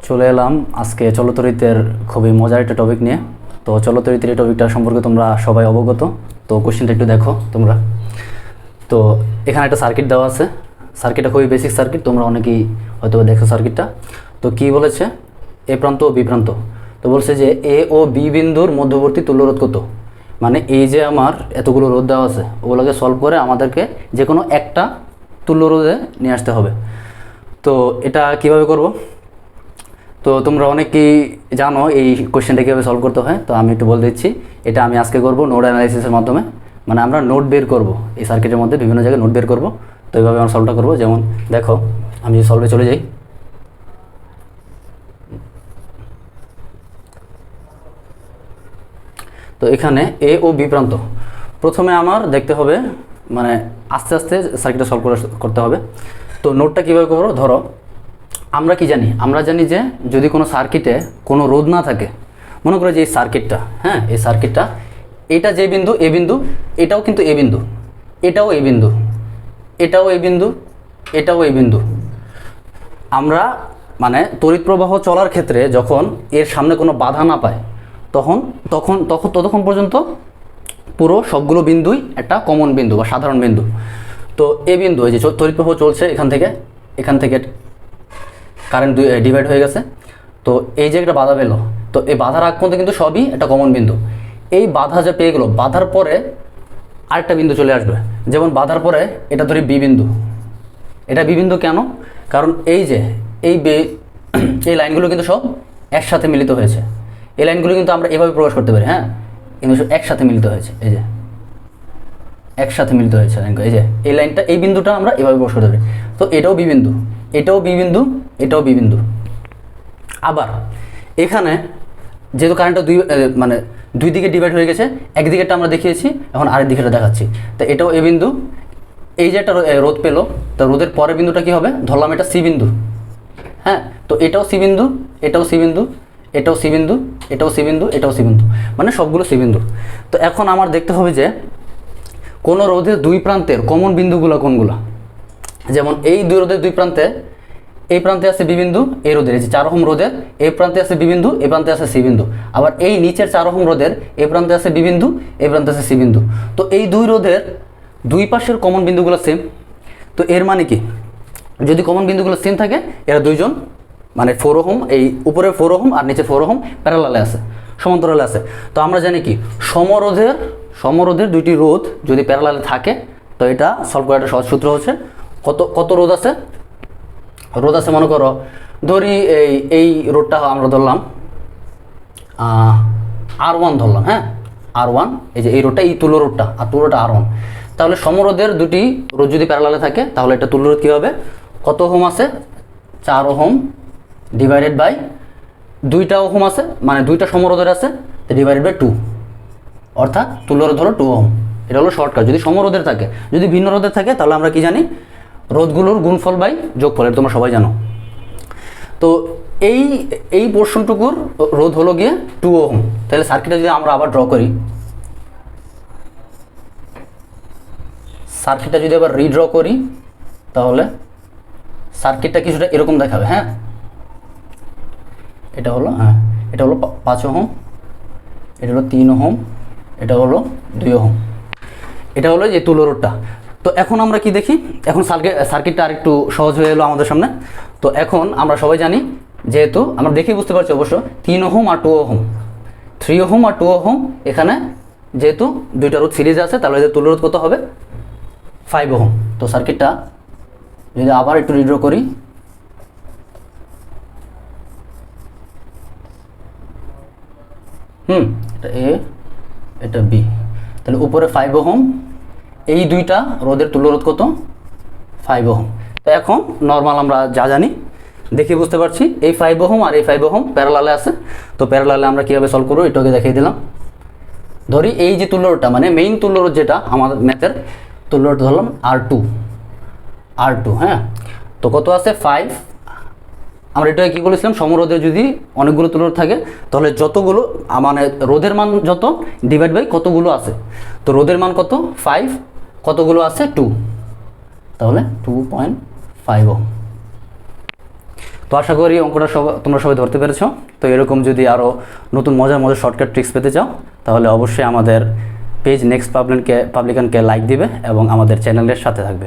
চলে এলাম আজকে চলতরিতের খুবই মজার একটা টপিক নিয়ে। তো চলতরিতের এই টপিকটা সম্পর্কে তোমরা সবাই অবগত। তো কোশ্চেনটা একটু দেখো তোমরা। তো এখানে একটা সার্কিট দেওয়া আছে। সার্কিটটা খুবই বেসিক সার্কিট, তোমরা অনেকেই হয়তো দেখো সার্কিটটা। তো কি বলেছে, এ প্রান্ত ও বি প্রান্ত। তো বলছে যে এ ও বি বিন্দুর মধ্যবর্তী তুল্যরোধ কত। মানে এই যে আমার এতগুলো রোধ দেওয়া আছে, ওগুলোকে সলভ করে আমাদেরকে যে কোনো একটা তুল্যরোধে নিয়ে আসতে হবে। তো এটা কিভাবে করব, তো তোমরা অনেকেই জানো এই কোশ্চেনটা কীভাবে সলভ করতে হয়। তো আমি একটু বলে দিচ্ছি, এটা আমি আজকে করব নোড অ্যানালাইসিসের মাধ্যমে। মানে আমরা নোট বের করব, এই সার্কিটের মধ্যে বিভিন্ন জায়গায় নোট বের করব। তো এইভাবে আমরা সলভটা করব। যেমন দেখো, আমি সলভে চলে যাই। তো এখানে এ ও বি প্রান্ত, প্রথমে আমার দেখতে হবে, মানে আস্তে আস্তে সার্কিটটা সলভ করতে হবে। তো নোটটা কীভাবে করবো, ধরো আমরা কি জানি, আমরা জানি যে যদি কোনো সার্কিটে কোনো রোধ না থাকে, মনে করো যে এই সার্কিটটা, হ্যাঁ এই সার্কিটটা, এটা যে বিন্দু এ বিন্দু, এটাও কিন্তু এ বিন্দু, এটাও এ বিন্দু, এটাও এ বিন্দু, এটাও এ বিন্দু। আমরা মানে তড়িৎ প্রবাহ চলার ক্ষেত্রে যখন এর সামনে কোনো বাধা না পায়, ততক্ষণ পর্যন্ত পুরো সবগুলো বিন্দুই একটা কমন বিন্দু বা সাধারণ বিন্দু। তো এ বিন্দু, এই যে তড়িৎ প্রবাহ চলছে এখান থেকে কারেন্ট ডিভাইড হয়ে গেছে। তো এই যে একটা বাধা পেলো, তো এই বাধার আগ পর্যন্ত কিন্তু সবই একটা কমন বিন্দু। এই বাধা যে পেয়ে গেলো, বাধার পরে আরেকটা বিন্দু চলে আসবে। যেমন বাধার পরে এটা ধরি বি বিন্দু, এটা বি বিন্দু কেন, কারণ এই যে এই লাইনগুলো কিন্তু সব একসাথে মিলিত হয়েছে। এই লাইনগুলো কিন্তু আমরা এভাবে প্রকাশ করতে পারি, হ্যাঁ কিন্তু সব একসাথে মিলিত হয়েছে, এই যে একসাথে মিলিত হয়েছে এই যে এই লাইনটা, এই বিন্দুটা আমরা এভাবে প্রকাশ করতে পারি। তো এটাও বি বিন্দু, এটাও বি বিন্দু, এটাও বি বিন্দু। আবার এখানে যেহেতু কারেন্টটা দুই দিকে ডিভাইড হয়ে গেছে, একদিকেরটা আমরা দেখিয়েছি, এখন আরেক দিকেটা দেখাচ্ছি। তো এটাও এ বিন্দু, এই যে একটা রোধ পেলো, তো রোধের পরের বিন্দুটা কী হবে, ধরলাম এটা সি বিন্দু, হ্যাঁ তো এটাও সি বিন্দু, এটাও সি বিন্দু, এটাও সি বিন্দু, এটাও সি বিন্দু, এটাও সি বিন্দু, মানে সবগুলো সি বিন্দু। তো এখন আমার দেখতে হবে যে কোনো রোধের দুই প্রান্তের কমন বিন্দুগুলো কোনগুলো। যেমন এই দুই রোধের দুই প্রান্তে, এই প্রান্তে আছে বি বিন্দু, এই রোধের এই যে 4 ওহম রোধের এই প্রান্তে আছে বি বিন্দু, এই প্রান্তে আছে সি বিন্দু। আবার এই নিচের 4 ওহম রোধের এই প্রান্তে আছে বি বিন্দু, এই প্রান্তে আছে সি বিন্দু। তো এই দুই রোধের দুই পাশের কমন বিন্দুগুলো সেম। তো এর মানে কি, যদি কমন বিন্দুগুলো সেম থাকে, এরা দুইজন মানে 4 ওহম, এই উপরে 4 ওহম আর নিচে 4 ওহম প্যারালালে আছে, সমান্তরালে আছে। তো আমরা জানি কি, সমরোধের দুইটি রোধ যদি প্যারালালে থাকে, তো এটা সলভ করার একটা সহজ সূত্র হচ্ছে, কত রোধ আছে, মনে করো ধরি এই রোধটা আমরা ধরলাম R1 ধরলাম, হ্যাঁ R1, এই যে এই রোধটা, এই তুল্য রোধটা, আর তুল্য রোধটা R1। তাহলে সমরোধের দুটি রোধ যদি প্যারালালে থাকে, তাহলে এটা তুল্য রোধ কী হবে, কত ওহম আছে, 4 ওহম ডিভাইডেড বাই 2টা ওহম আছে, মানে 2টা সমরোধের আছে, ডিভাইডেড বাই 2, অর্থাৎ তুল্য রোধ হলো 2 ওহম। এটা হলো শর্টকাট। যদি সমরোধের থাকে, যদি ভিন্ন রোধের থাকে, তাহলে আমরা কি জানি, রোধগুলোর গুণফল বাই যোগফল, এটা তোমরা সবাই জানো। তো এই পোর্শনটুকুর রোধ হলো গিয়ে 2 ওহম। তাহলে সার্কিটটা যদি আমরা আবার ড্র করি, সার্কিটটা যদি আবার রিড্র করি, তাহলে সার্কিটটা কিছুটা এরকম দেখাবে, হ্যাঁ এটা হলো 5 ওহম, এটা হলো 3 ওহম, এটা হলো 2 ওহম, এটা হলো যে তুল্য রোধটা। তো এখন আমরা কি দেখি, এখন সার্কিটটা আরেকটু সহজ হয়ে এলো আমাদের সামনে। তো এখন আমরা সবাই জানি, যেহেতু আমরা দেখেই বুঝতে পারছি অবশ্য, 3 ওহম আর 2 ওহম, 3 ওহম আর 2 ওহম, এখানে যেহেতু দুইটা রোধ সিরিজ আছে, তাহলে এদের তুল্য রোধ কত হবে, 5 ওহম। তো সার্কিটটা যদি আবার একটু রিড্র করি, এটা এ, এটা বি, তাহলে উপরে 5 ওহম, এই দুইটা রোধের তুল্য রোধ কত, 5 ওহম। তো এখন নর্মাল আমরা যা জানি দেখে বুঝতে পারছি, এই 5 ওহম আর এই 5 ওহম প্যারালালে আছে। তো প্যারালালে আমরা কীভাবে সলভ করবো, এটাকে দেখিয়ে দিলাম। ধরি এই যে তুল্য রোধটা, মানে মেইন তুল্য রোধ যেটা আমাদের ম্যাথের, তুল্য রোধ ধরলাম R2, হ্যাঁ তো কত আছে 5। আমরা এটাকে কী বলেছিলাম, সমরোধে যদি অনেকগুলো তুল্য রোধ থাকে, তাহলে যতগুলো মানে রোধের মান যত ডিভাইড বাই কতগুলো আছে। তো রোধের মান কত 5, কতগুলো আছে 2, তাহলে 2.5 ওহম। তো আশা করি অঙ্কটা তোমরা সবাই ধরতে পেরেছো। তো এরকম যদি আরও নতুন মজার মজার শর্টকাট ট্রিক্স পেতে চাও তাহলে অবশ্যই আমাদের পেজ নেক্সট পাবলিকানকে লাইক দিবে এবং আমাদের চ্যানেলের সাথে থাকবে।